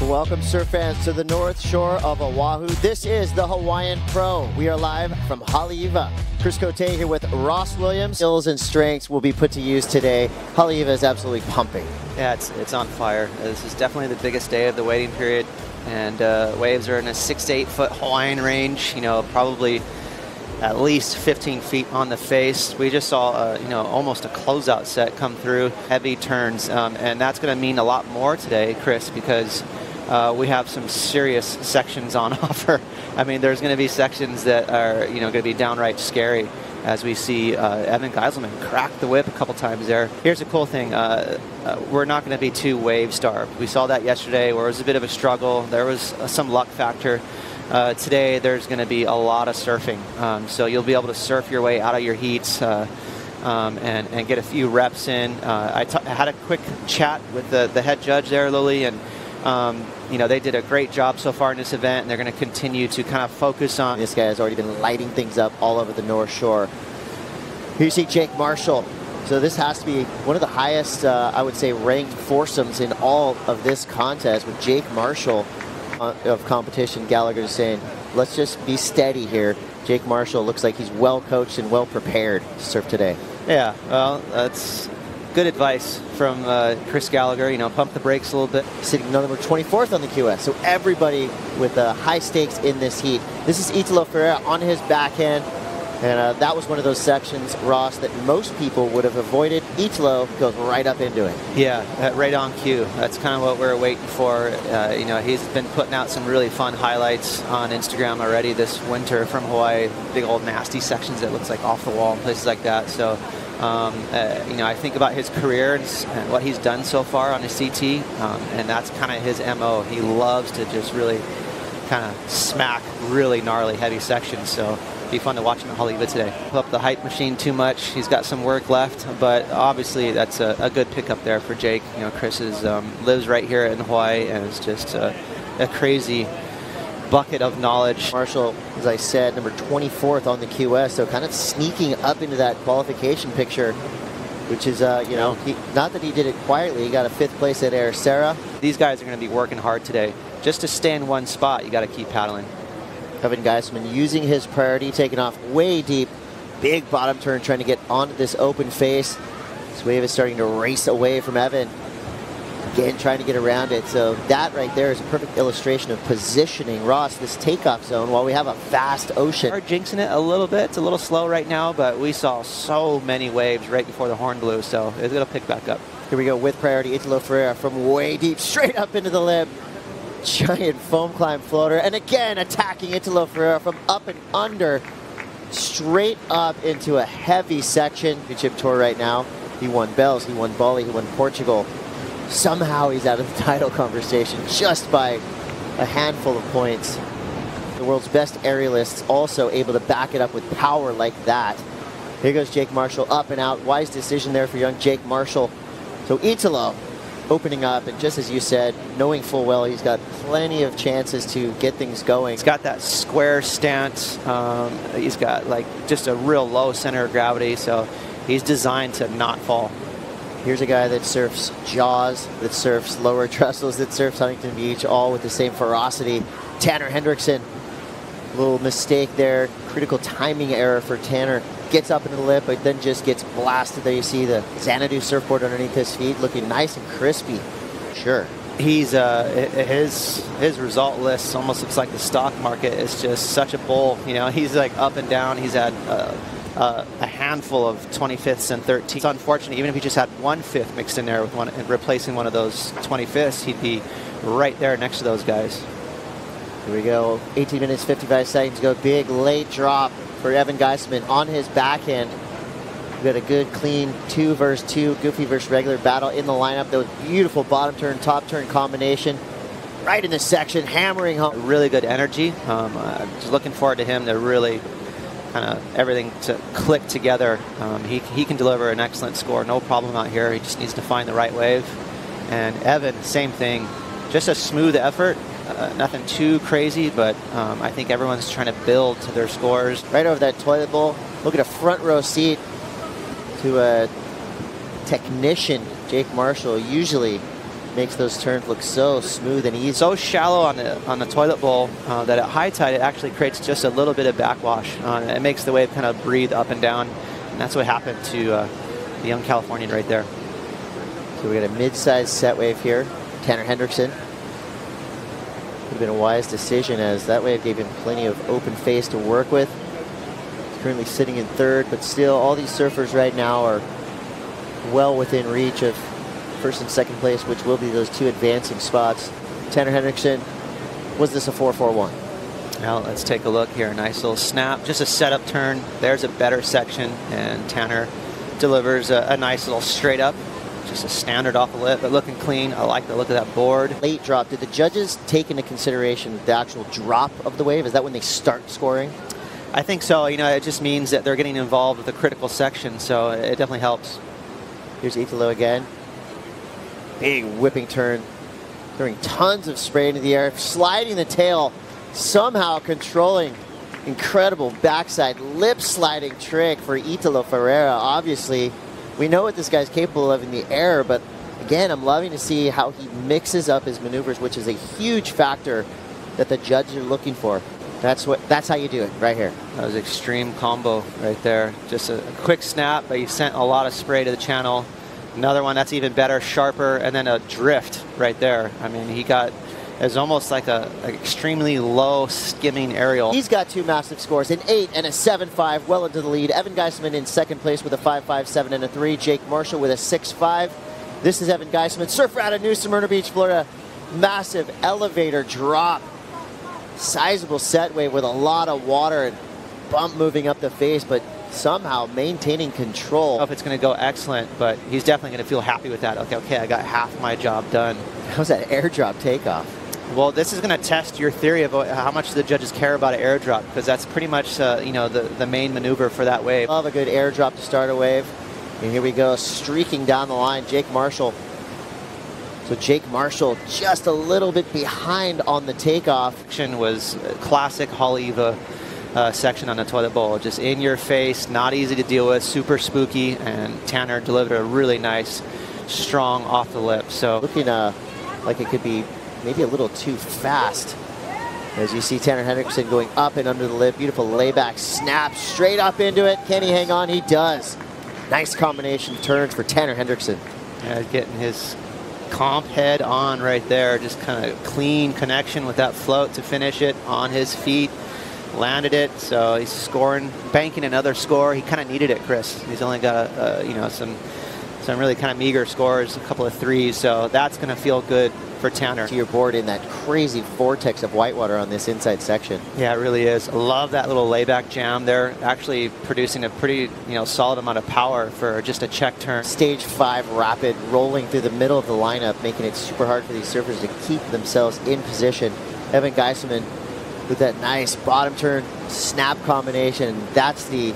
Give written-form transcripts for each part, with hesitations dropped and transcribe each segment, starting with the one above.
Welcome, surf fans, to the North Shore of Oahu. This is the Hawaiian Pro. We are live from Haleiwa. Chris Cote here with Ross Williams. Skills and strengths will be put to use today. Haleiwa is absolutely pumping. Yeah, it's on fire. This is definitely the biggest day of the waiting period, and waves are in a 6 to 8 foot Hawaiian range. You know, probably at least 15 feet on the face. We just saw, almost a closeout set come through, heavy turns, and that's going to mean a lot more today, Chris, because we have some serious sections on offer. I mean, there's going to be sections that are, going to be downright scary as we see E.Geiselman crack the whip a couple times there. Here's a cool thing. We're not going to be too wave starved. We saw that yesterday where it was a bit of a struggle. There was some luck factor. Today, there's going to be a lot of surfing. So you'll be able to surf your way out of your heats and get a few reps in. I had a quick chat with the head judge there, Lily, and they did a great job so far in this event, and they're going to continue to kind of focus on. This guy has already been lighting things up all over the North Shore. Here you see J.Marshall. So this has to be one of the highest, I would say, ranked foursomes in all of this contest, with J.Marshall of competition. Gallagher is saying, let's just be steady here. J.Marshall looks like he's well coached and well prepared to surf today. Yeah, well, that's good advice from Chris Gallagher. Pump the brakes a little bit. Sitting number 24th on the QS. So everybody with high stakes in this heat. This is E.Ferreira on his backhand. And that was one of those sections, Ross, that most people would have avoided. Italo goes right up into it. Yeah, right on cue. That's kind of what we're waiting for. He's been putting out some really fun highlights on Instagram already this winter from Hawaii. Big old nasty sections that looks like off the wall and places like that. So, I think about his career and what he's done so far on his CT, and that's kind of his MO. He loves to just really kind of smack really gnarly heavy sections. So be fun to watch him at Haleiwa today. Pull up the height machine too much. He's got some work left, but obviously that's a good pickup there for Jake. Chris lives right here in Hawaii, and it's just a crazy bucket of knowledge. Marshall, as I said, number 24th on the QS, so kind of sneaking up into that qualification picture, which is, not that he did it quietly. He got a 5th place at I.Ferreira. These guys are going to be working hard today. Just to stay in one spot, you got to keep paddling. E.Geiselman using his priority, taking off way deep. Big bottom turn, trying to get onto this open face. This wave is starting to race away from Evan. Again, trying to get around it. So that right there is a perfect illustration of positioning, Ross, this takeoff zone, while we have a vast ocean. We're jinxing it a little bit. It's a little slow right now, but we saw so many waves right before the horn blew, so it's going to pick back up. Here we go with priority. E.Ferreira from way deep, straight up into the lip. Giant foam climb floater, and again attacking E.Ferreira from up and under, straight up into a heavy section. Championship tour right now. He won Bells, he won Bali, he won Portugal. Somehow he's out of the title conversation just by a handful of points. The world's best aerialists also able to back it up with power like that. Here goes J.Marshall up and out. Wise decision there for young J.Marshall. So Italo opening up, and just as you said, knowing full well he's got plenty of chances to get things going. He's got that square stance. He's got just a real low center of gravity, so he's designed to not fall. Here's a guy that surfs Jaws, that surfs lower trestles, that surfs Huntington Beach, all with the same ferocity. T.Hendrickson, little mistake there, critical timing error for Tanner. Gets up into the lip, but then just gets blasted. There you see the Xanadu surfboard underneath his feet, looking nice and crispy. Sure. He's his result list almost looks like the stock market. It's just such a bull. He's up and down. He's had a handful of 25ths and 13ths. It's unfortunate. Even if he just had 1/5 mixed in there with one and replacing one of those 25ths, he'd be right there next to those guys. Here we go. 18 minutes 55 seconds to go. Big late drop for E.Geiselman on his backhand. We got a good clean 2 versus 2, goofy versus regular battle in the lineup. That was beautiful bottom turn, top turn combination. Right in the section, hammering home. Really good energy. Just looking forward to him to really kind of everything to click together. He can deliver an excellent score, no problem out here. He just needs to find the right wave. And Evan, same thing. Just a smooth effort. Nothing too crazy, but I think everyone's trying to build to their scores. Right over that toilet bowl. Look at a front row seat to a technician, J.Marshall, usually makes those turns look so smooth and easy. So shallow on the toilet bowl that at high tide it actually creates just a little bit of backwash. It makes the wave kind of breathe up and down, and that's what happened to the young Californian right there. So we got a mid-sized set wave here. Tanner Hendrickson. Would have been a wise decision, as that wave gave him plenty of open face to work with. He's currently sitting in third, but still all these surfers right now are well within reach of first and second place, which will be those two advancing spots. Tanner Hendrickson, was this a 4-4-1? Now let's take a look here. Nice little snap, just a setup turn. There's a better section, and Tanner delivers a nice little straight up. Just a standard off the lip, but looking clean. I like the look of that board. Late drop, did the judges take into consideration the actual drop of the wave? Is that when they start scoring? I think so. You know, it just means that they're getting involved with the critical section, so it definitely helps. Here's Italo again. Big whipping turn, throwing tons of spray into the air, sliding the tail, somehow controlling. Incredible backside lip sliding trick for I.Ferreira. Obviously, we know what this guy's capable of in the air, but again, I'm loving to see how he mixes up his maneuvers, which is a huge factor that the judges are looking for. That's how you do it right here. That was extreme combo right there. Just a quick snap, but he sent a lot of spray to the channel. Another one that's even better, sharper, and then a drift right there. I mean, he got, it's almost like an extremely low skimming aerial. He's got two massive scores, an 8 and a 7.5, well into the lead. E.Geiselman in second place with a 5.57 and a 3. J.Marshall with a 6.5. This is E.Geiselman, surfer out of New Smyrna Beach, Florida. Massive elevator drop. Sizable set wave with a lot of water and bump moving up the face, but somehow maintaining control. I don't know if it's going to go excellent, but he's definitely going to feel happy with that. Okay, I got half my job done. How's that airdrop takeoff? Well, this is going to test your theory about how much the judges care about an airdrop, because that's pretty much you know, the main maneuver for that wave. Love a good airdrop to start a wave. And here we go, streaking down the line, J.Marshall. So J.Marshall just a little bit behind on the takeoff. Section was a classic Haleiwa section on the toilet bowl. Just in your face, not easy to deal with, super spooky, and Tanner delivered a really nice, strong off the lip. So looking like it could be maybe a little too fast. As you see Tanner Hendrickson going up and under the lip. Beautiful layback snap straight up into it. Can he hang on? He does. Nice combination of turns for Tanner Hendrickson. Yeah, getting his comp head on right there. Just kind of clean connection with that float to finish it on his feet. Landed it, so he's scoring, banking another score. He kind of needed it, Chris. He's only got you know, some really kind of meager scores, a couple of 3s, so that's going to feel good for Tanner. To your board in that crazy vortex of whitewater on this inside section. Yeah, it really is. I love that little layback jam. They're actually producing a pretty, you know, solid amount of power for just a check turn. Stage 5 rapid rolling through the middle of the lineup, making it super hard for these surfers to keep themselves in position. E.Geiselman with that nice bottom turn snap combination. That's the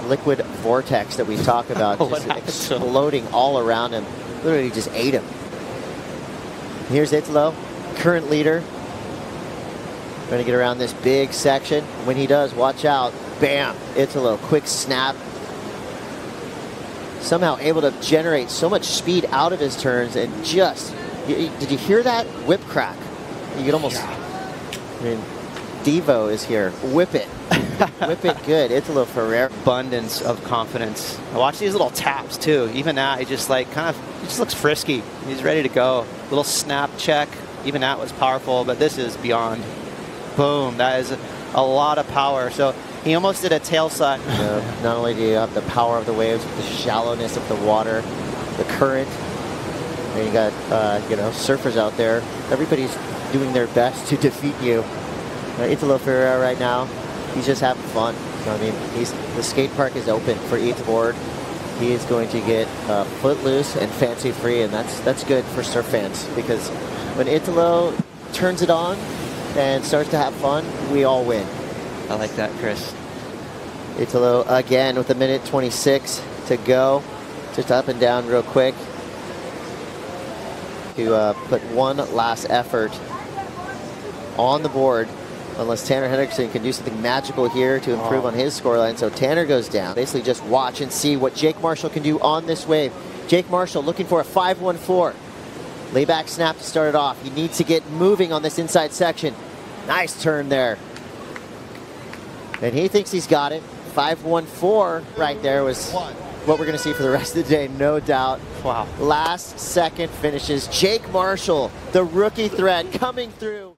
liquid vortex that we talk about, just exploding all around him. Literally just ate him. Here's Italo, current leader. Trying to get around this big section. When he does, watch out. Bam, Italo, quick snap. Somehow able to generate so much speed out of his turns, and just, did you hear that whip crack? You could almost, I mean, Devo is here. Whip it. Whip it good. I.Ferreira. Abundance of confidence. I watch these little taps too. Even that, he just like he just looks frisky. He's ready to go. Little snap check. Even that was powerful, but this is beyond. Boom. That is a lot of power. So he almost did a tail side. Not only do you have the power of the waves, but the shallowness of the water, the current. And you got you know, surfers out there. Everybody's doing their best to defeat you. I.Ferreira right now, he's just having fun. So, I mean, the skate park is open for each board. He is going to get footloose and fancy free, and that's good for surf fans, because when Italo turns it on and starts to have fun, we all win. I like that, Chris. Italo again with a minute 26 to go. Just up and down real quick to put one last effort on the board, unless Tanner Hendrickson can do something magical here to improve on his scoreline. So Tanner goes down. Basically just watch and see what J.Marshall can do on this wave. J.Marshall looking for a 5.14. Layback snap to start it off. He needs to get moving on this inside section. Nice turn there. And he thinks he's got it. 5.14 right there was what we're going to see for the rest of the day, no doubt. Wow. Last second finishes. J.Marshall, the rookie threat, coming through.